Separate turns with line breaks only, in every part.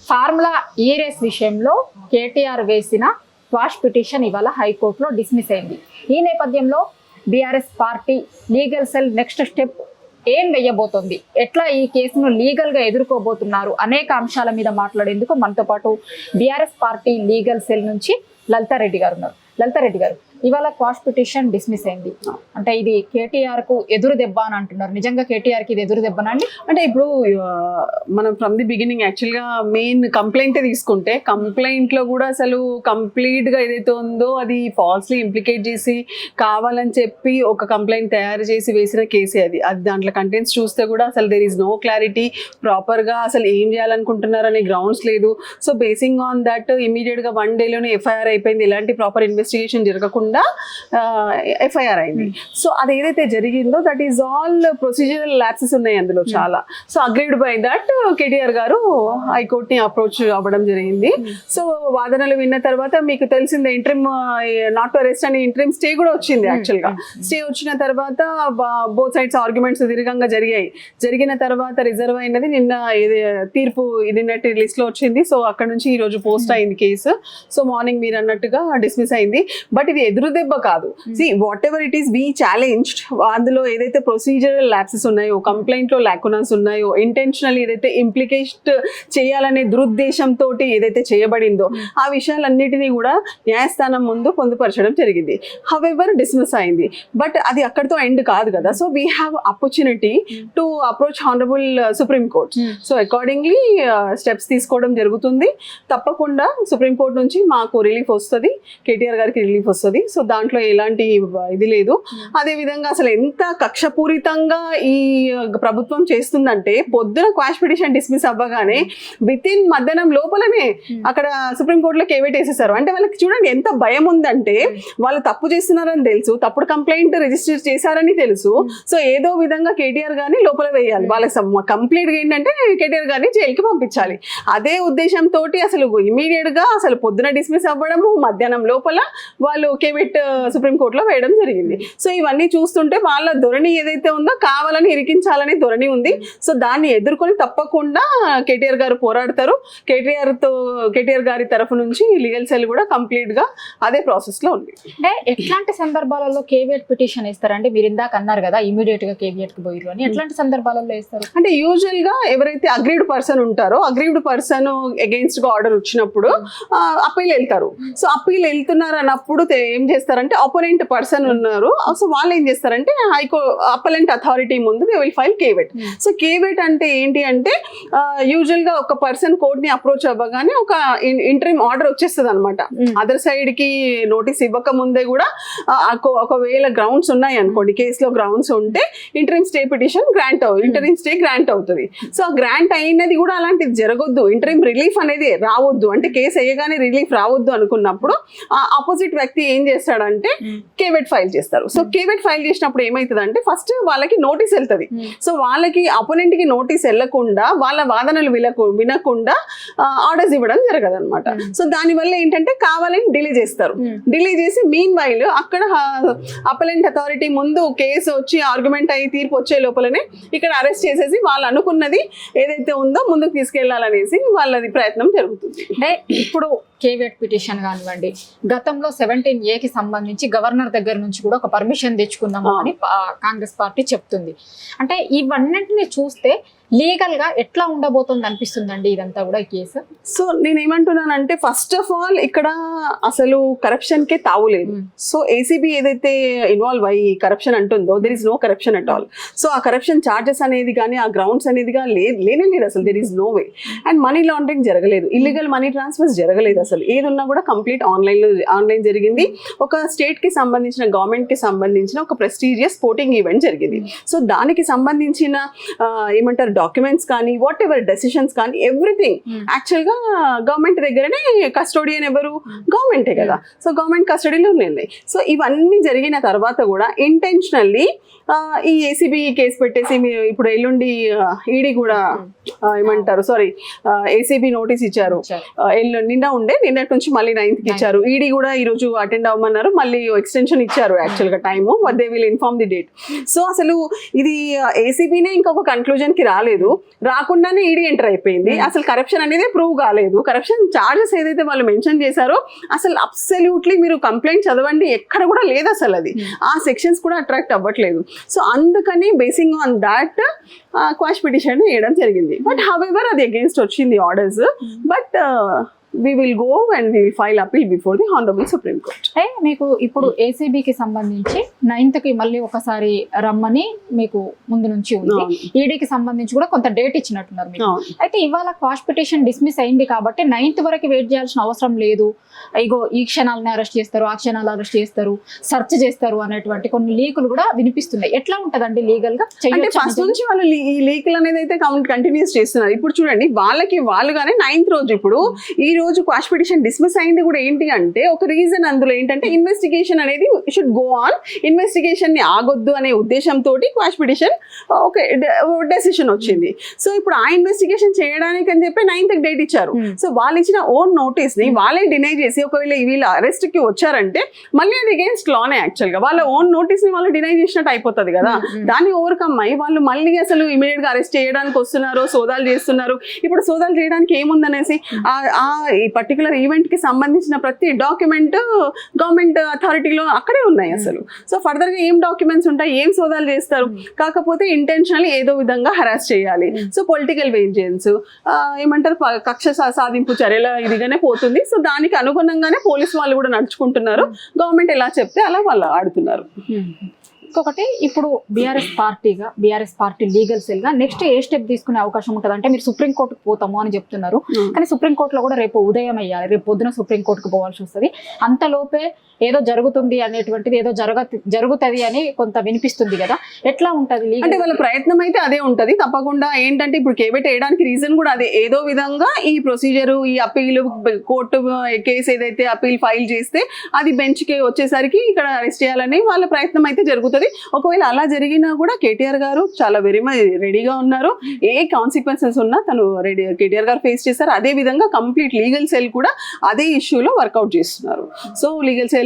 Formula ఈ race విషయంలో కేటీఆర్ వేసిన క్వాష్ పిటిషన్ ఇవాళ హైకోర్టులో డిస్మిస్ అయింది. ఈ నేపథ్యంలో BRS party legal cell next step ఏం వేయబోతోంది, ఎట్లా ఈ కేసును లీగల్గా ఎదుర్కోబోతున్నారు అనేక అంశాల మీద మాట్లాడేందుకు మనతో పాటు బీఆర్ఎస్ పార్టీ లీగల్ సెల్ నుంచి లలితారెడ్డి గారు ఉన్నారు. లలితారెడ్డి గారు, ఇవాళ క్వాష్ పిటిషన్ డిస్మిస్ అయింది అంటే ఇది కేటీఆర్ కు ఎదురు దెబ్బ అని అంటున్నారు. నిజంగా కేటీఆర్ కి ఇది ఎదురు దెబ్బనా అండి?
అంటే ఇప్పుడు మనం ఫ్రమ్ ది బిగినింగ్ యాక్చువల్గా మెయిన్ కంప్లైంట్ తీసుకుంటే కంప్లైంట్ లో కూడా అసలు కంప్లీట్ గా ఏదైతే ఉందో అది ఫాల్స్లీ ఇంప్లికేట్ చేసి కావాలని చెప్పి ఒక కంప్లైంట్ తయారు చేసి వేసిన కేసే అది. దాంట్లో కంటెంట్స్ చూస్తే కూడా అసలు there is no clarity, proper గా అసలు ఏం చేయాలనుకుంటున్నారు అనే గ్రౌండ్స్ లేదు. So basing on that immediate గా 1 డేలోనే ఎఫ్ఐఆర్ అయిపోయింది. ఎలాంటి ప్రాపర్ ఇన్వెస్టిగేషన్ జరగకుండా ఎఫ్ఐఆర్ అయింది. సో అది ఏదైతే జరిగిందో that is all procedural lapses ఉన్నాయి అందులో చాలా. So agreed by that KTR garu high court ని అప్రోచ్ అవ్వడం జరిగింది. సో వాదనలు విన్న తర్వాత మీకు తెలిసిందే ఇంట్రిమ్ నాట్ టు అరెస్ట్ అని ఇంట్రిమ్ స్టే కూడా వచ్చింది. యాక్చువల్ గా స్టే వచ్చిన తర్వాత బోత్ సైడ్స్ ఆర్గ్యుమెంట్స్ దీర్ఘంగా జరిగిన తర్వాత రిజర్వ్ అయినది నిన్న తీర్పు నిన్నటి లిస్ట్ లో వచ్చింది. సో అక్కడ నుంచి ఈ రోజు పోస్ట్ అయింది కేసు. సో మార్నింగ్ మీరు అన్నట్టుగా డిస్మిస్ అయింది. బట్ ఇది ఎదురు దెబ్బ కాదు. See what ever it is we challenged, అందులో ఏదైతే ప్రొసీజరల్ ల్యాప్సెస్ ఉన్నాయో, కంప్లైంట్ లో లాకునాస్ ఉన్నాయో, ఇంటెన్షనల్ ఏదైతే ఇంప్లికేట్ చేయాలనే దురుద్దేశంతో ఏదైతే చేయబడిందో ఆ విషయాలన్నిటినీ కూడా న్యాయస్థానం ముందు పొందుపరచడం జరిగింది. హవెవర్ డిస్మిస్ అయింది. బట్ అది అక్కడితో ఎండ్ కాదు కదా. So we have opportunity to approach honourable supreme court. So accordingly steps తీసుకోవడం జరుగుతుంది. తప్పకుండా సుప్రీం కోర్ట్ నుంచి మాకు రిలీఫ్ వస్తుంది, కేటీఆర్ గారికి రిలీఫ్ వస్తుంది. సో దాంట్లో ఎలాంటి ఇది లేదు. అదే విధంగా అసలు ఎంత కక్షపూరితంగా ఈ ప్రభుత్వం చేస్తుందంటే పొద్దున క్వాష్ పిటిషన్ డిస్మిస్ అవ్వగానే విత్ ఇన్ మధ్యాహ్నం లోపలనే అక్కడ సుప్రీంకోర్టులో కేవేట్ వేసేసారు. అంటే వాళ్ళకి చూడండి ఎంత భయం ఉందంటే వాళ్ళు తప్పు చేస్తున్నారని తెలుసు, తప్పుడు కంప్లైంట్ రిజిస్టర్ చేశారని తెలుసు. సో ఏదో విధంగా కేటీఆర్ గారిని లోపల వేయాలి. వాళ్ళకి కంప్లీట్ గా ఏంటంటే కేటీఆర్ గారిని జైలుకి పంపించాలి. అదే ఉద్దేశంతో అసలు ఇమీడియట్ గా అసలు పొద్దున డిస్మిస్ అవ్వడము, మధ్యాహ్నం లోపల వాళ్ళు కేవేట్ సుప్రీంకోర్టులో వేయడం జరిగింది. సో ఇవన్నీ చూస్తుంటే వాళ్ళ ధోరణి ఏదైతే ఉందో కావాలని ఇరికించాలని ధోరణి ఉంది. సో దాన్ని ఎదుర్కొని తప్పకుండా కేటీఆర్ గారు పోరాడతారు. కేటీఆర్ గారి తరఫు నుంచి లీగల్ సెల్ కూడా కంప్లీట్ గా అదే ప్రాసెస్ లో ఉంది.
అంటే ఎట్లాంటి సందర్భాలలో కేవియట్ పిటిషన్ ఇస్తారంటే మీరు ఇందాక అన్నారు కదా ఇమీడియట్ గా కేవియట్ కి పోయిరు అని, ఎట్లాంటి సందర్భాలలో ఇస్తారు
అంటే యూజువల్ గా ఎవరైతే అగ్రీడ్ పర్సన్ ఉంటారో అగ్రీడ్ పర్సన్ అగెయిన్స్ట్ గా ఆర్డర్ వచ్చినప్పుడు అప్పీల్ వెళ్తారు. సో అప్పీల్ వెళ్తున్నారు అన్నప్పుడు ఏం చేస్తారంటే అపోనెంట్ పర్సన్ ఉన్నారు. సో వాళ్ళు ఏం చేస్తారంటే అప్పలెంట్ అథారిటీ ముందు దే విల్ ఫైల్ కేవెట్. సో కేవెట్ అంటే ఏంటి అంటే యూజువల్ గా ఒక పర్సన్ కోర్ట్ ని అప్రోచ్ అవ్వగానే ఒక ఇంటరిమ్ ఆర్డర్ వచ్చేస్తుంది అనమాట. అదర్ సైడ్ కి నోటీస్ ఇవ్వక ముందే కూడా ఒకవేళ గ్రౌండ్స్ ఉన్నాయి అనుకోండి, కేసులో గ్రౌండ్స్ ఉంటే interim stay petition interim stay grant అవుతుంది. సో ఆ గ్రాంట్ అయినది కూడా అలాంటిది జరగొద్దు, ఇంటరిమ్ రిలీఫ్ అనేది రావద్దు, అంటే కేసు అయ్యగానే రిలీఫ్ రావద్దు అనుకున్నప్పుడు ఆపోజిట్ వ్యక్తి ఏం చేస్తాడంటే కేవెట్ ఫైల్ చేస్తారు. సో కేవెట్ ఫైల్ చేసినప్పుడు ఏమవుతుందంటే ఫస్ట్ వాళ్ళకి నోటీస్ వెళ్తుంది. సో వాళ్ళకి అపోనెంట్ కి నోటీస్ వెళ్ళకుండా వాళ్ళ వాదనలు వినకుండా ఆర్డర్స్ ఇవ్వడం జరగదు అనమాట. సో దానివల్ల ఏంటంటే కావాలని డిలే చేస్తారు. డిలే చేసి మీన్ వైల్ అక్కడ అపలెంట్ అథారిటీ ముందు కేసు వచ్చి ఆర్గ్యుమెంట్ అయ్యి తీర్పు వచ్చే లోపలనే ఇక్కడ అరెస్ట్ చేసేసి వాళ్ళు అనుకున్నది ఏదైతే ఉందో ముందుకు తీసుకెళ్లాలనేసి వాళ్ళది ప్రయత్నం జరుగుతుంది.
అంటే ఇప్పుడు కేవియట్ పిటిషన్ కానివ్వండి, గతంలో 17A సంబంధించి గవర్నర్ దగ్గర నుంచి కూడా ఒక పర్మిషన్ తెచ్చుకుందాము అని కాంగ్రెస్ పార్టీ చెప్తుంది. అంటే ఇవన్నింటినీ చూస్తే లీగల్ గా ఎట్లా ఉండబోతుంది అనిపిస్తుందండి ఇదంతా కూడా ఈ కేసు.
సో నేను ఏమంటున్నానంటే ఫస్ట్ ఆఫ్ ఆల్ ఇక్కడ అసలు కరప్షన్ కే తావులేదు. సో ఏసీబీ ఏదైతే ఇన్వాల్వ్ అయ్యి కరప్షన్ అంటుందో there is no corruption at all. So ఆ కరప్షన్ చార్జెస్ అనేది కానీ ఆ గ్రౌండ్స్ అనేది లేనే లేదు అసలు. There is no way. And money laundering జరగలేదు, ఇల్లీగల్ మనీ ట్రాన్స్ఫర్స్ జరగలేదు. అసలు ఏది ఉన్నా కూడా కంప్లీట్ ఆన్లైన్ జరిగింది. ఒక స్టేట్ కి సంబంధించిన గవర్నమెంట్ కి సంబంధించిన ఒక ప్రెస్టీజియస్ స్పోర్టింగ్ ఈవెంట్ జరిగింది. సో దానికి సంబంధించిన ఏమంటారు డాక్యుమెంట్స్ కానీ వాట్ ఎవర్ డెసిషన్స్ కానీ ఎవ్రీథింగ్ యాక్చువల్ గా గవర్నమెంట్ దగ్గరనే. కస్టోడియన్ ఎవరు? గవర్నమెంటే కదా. సో గవర్నమెంట్ కస్టడీలో ఉన్నాయి. సో ఇవన్నీ జరిగిన తర్వాత కూడా ఇంటెన్షనల్లీ ఈ ఏసీబీ కేసు పెట్టేసి మీరు ఇప్పుడు ఎల్లుండి ఈడీ కూడా ఏమంటారు సారీ ఏసీబీ నోటీస్ ఇచ్చారు. నిన్నటి నుంచి మళ్ళీ 9th కి ఇచ్చారు. ఈడీ కూడా ఈ రోజు అటెండ్ అవ్వమన్నారు, మళ్ళీ ఎక్స్టెన్షన్ ఇచ్చారు యాక్చువల్ గా time, but they will inform the date. So అసలు ఇది ఏసీబీనే ఇంకొక కన్క్లూజన్ కి రాలేదు, రాకుండానే ఈడీ ఎంటర్ అయిపోయింది. అసలు కరప్షన్ అనేది ప్రూవ్ కాలేదు. కరప్షన్ చార్జెస్ ఏదైతే వాళ్ళు మెన్షన్ చేశారో అసలు అబ్సల్యూట్లీ మీరు కంప్లైంట్ చదవండి, ఎక్కడ కూడా లేదు అసలు అది, ఆ సెక్షన్స్ కూడా అట్రాక్ట్ అవ్వట్లేదు. సో అందుకని basing on that quash petition వేయడం జరిగింది. బట్ హౌఎవర్ అది అగేన్స్ట్ వచ్చింది orders, but we will go and we will file appeal before the Honorable Supreme Court.
మీకు ఇప్పుడు ఏసీబీకి సంబంధించి 9th కి మళ్ళీ ఒకసారి రమ్మని మీకు ముందు నుంచి ఉంది. ఈడీకి సంబంధించి కూడా కొంత డేట్ ఇచ్చినట్టున్నారు మీకు. అయితే ఇవాళ క్వాష్ పిటిషన్ డిస్మిస్ అయింది కాబట్టి 9th వరకు వెయిట్ చేయాల్సిన అవసరం లేదు, ఇగో ఈ క్షణాలని అరెస్ట్ చేస్తారు, ఆ క్షణాలు అరెస్ట్ చేస్తారు, సెర్చ్ చేస్తారు అనేటువంటి కొన్ని లీకులు కూడా వినిపిస్తున్నాయి. ఎట్లా ఉంటదండి లీగల్ గా?
అంటే ఫస్ట్ నుంచి వాళ్ళు ఈ లీకులు అనేది అయితే కంటిన్యూస్ చేస్తున్నారు. ఇప్పుడు చూడండి వాళ్ళుగానే 9th రోజు ఇప్పుడు ఈ రోజు క్వాష్ పిటిషన్ డిస్మిస్ అయింది కూడా ఏంటి అంటే ఒక రీజన్ అందులో ఏంటంటే ఇన్వెస్టిగేషన్ అనేది షుడ్ గో ఆన్, ఇన్వెస్టిగేషన్ ని ఆగొద్దు అనే ఉద్దేశంతో క్వాష్ పిటిషన్ ఒక డెసిషన్ వచ్చింది. సో ఇప్పుడు ఆ ఇన్వెస్టిగేషన్ చేయడానికి అని చెప్పి 9th డేట్ ఇచ్చారు. సో వాళ్ళు ఇచ్చిన ఓన్ నోటీస్ ని వాళ్ళే డినై చేసి ఒకవేళ వీళ్ళు అరెస్ట్ కి వచ్చారంటే మళ్ళీ అది అగేన్స్ట్ లానే యాక్చువల్ గా, వాళ్ళ ఓన్ నోటీస్ ని వాళ్ళు డినై చేసినట్టు అయిపోతుంది కదా. దాన్ని ఓవర్కమ్ అయ్యి వాళ్ళు మళ్ళీ అసలు ఇమీడియట్ గా అరెస్ట్ చేయడానికి వస్తున్నారు, సోదాలు చేస్తున్నారు. ఇప్పుడు సోదాలు చేయడానికి ఏముందనేసి ఈ పర్టికులర్ ఈవెంట్ కి సంబంధించిన ప్రతి డాక్యుమెంట్ గవర్నమెంట్ అథారిటీలో అక్కడే ఉన్నాయి అసలు. సో ఫర్దర్ గా ఏం డాక్యుమెంట్స్ ఉంటాయి, ఏం సోదాలు చేస్తారు, కాకపోతే ఇంటెన్షనల్ ఏదో విధంగా హరాస్ చేయాలి. సో పొలిటికల్ వెంజెన్స్ ఏమంటారు, కక్ష సాధింపు చర్యల ఇదిగానే పోతుంది. సో దానికి అనుగుణంగానే పోలీసు వాళ్ళు కూడా నడుచుకుంటున్నారు, గవర్నమెంట్ ఎలా చెప్తే అలా వాళ్ళు ఆడుతున్నారు.
ఇంకొకటి, ఇప్పుడు బీఆర్ఎస్ పార్టీ లీగల్ సెల్ గా నెక్స్ట్ ఏ స్టెప్ తీసుకునే అవకాశం ఉంటుంది అంటే, మీరు సుప్రీంకోర్టుకు పోతాము అని చెప్తున్నారు, కానీ సుప్రీంకోర్టులో కూడా రేపు ఉదయం అయ్యాలి, రేపు పొద్దున సుప్రీంకోర్టుకు పోవాల్సి వస్తుంది. అంతలోపే ఏదో జరుగుతుంది అనేటువంటిది, ఏదో జరుగుతుంది అని కొంత వినిపిస్తుంది కదా, ఎట్లా ఉంటది?
అంటే వాళ్ళ ప్రయత్నం అయితే అదే ఉంటది తప్పకుండా. ఏంటంటే ఇప్పుడు కేబెట్ వేయడానికి రీజన్ కూడా అదే, ఏదో విధంగా ఈ ప్రొసీజర్, ఈ అప్పీల్ కోర్టు కేసు ఏదైతే అప్పీల్ ఫైల్ చేస్తే అది బెంచ్ కి వచ్చేసరికి ఇక్కడ అరెస్ట్ చేయాలని వాళ్ళ ప్రయత్నం అయితే జరుగుతుంది. ఒకవేళ అలా జరిగినా కూడా కేటీఆర్ గారు చాలా రెడీగా ఉన్నారు. ఏ కాన్సిక్వెన్సెస్ ఉన్నా తను కేటీఆర్ గారు ఫేస్ చేస్తారు. అదే విధంగా కంప్లీట్ లీగల్ సెల్ కూడా అదే ఇష్యూలో వర్కౌట్ చేస్తున్నారు. So legal cell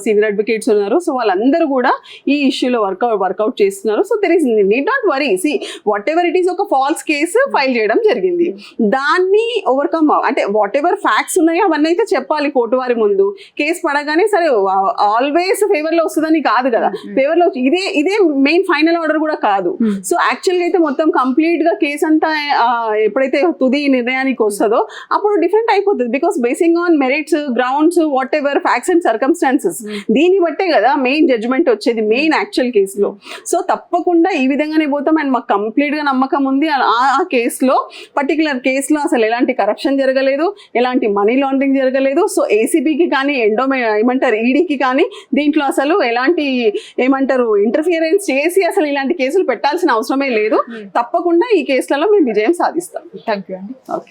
senior advocates ఉన్నారు. సో వాళ్ళందరూ కూడా ఈ ఇష్యూలో వర్కౌట్ చేస్తున్నారు. So there is need not worry. See what ever it is, ఒక ఫాల్స్ కేసు ఫైల్ చేయడం జరిగింది, దాన్ని ఓవర్కమ్ అంటే వాట్ ఎవర్ ఫ్యాక్ట్స్ ఉన్నాయో అవన్నీ అయితే చెప్పాలి కోర్టు వారి ముందు. కేసు పడగానే సరే ఆల్వేస్ ఫేవర్ లో వస్తుందని కాదు కదా, ఫేవర్ లో ఇదే మెయిన్ ఫైనల్ ఆర్డర్ కూడా కాదు. సో యాక్చువల్గా అయితే మొత్తం కంప్లీట్ గా కేసు అంతా ఎప్పుడైతే తుది నిర్ణయానికి వస్తుందో అప్పుడు డిఫరెంట్ అయిపోతుంది. Because basing on merits, grounds, what ever facts and circumstances, దీన్ని బట్టే కదా మెయిన్ జడ్జ్మెంట్ వచ్చేది మెయిన్ యాక్చువల్ కేసులో. సో తప్పకుండా ఈ విధంగానే పోతాం. అండ్ మాకు కంప్లీట్ గా నమ్మకం ఉంది ఆ కేసులో, పర్టికులర్ కేసులో అసలు ఎలాంటి కరప్షన్ జరగలేదు, ఎలాంటి మనీ లాండరింగ్ జరగలేదు. సో ఏసీబీకి కానీ ఈడీకి కానీ దీంట్లో అసలు ఎలాంటి ఇంటర్ఫియరెన్స్ చేసి అసలు ఇలాంటి కేసులు పెట్టాల్సిన అవసరమే లేదు. తప్పకుండా ఈ కేసులలో మేము విజయం సాధిస్తాం.
థ్యాంక్ యూ అండి.
ఓకే.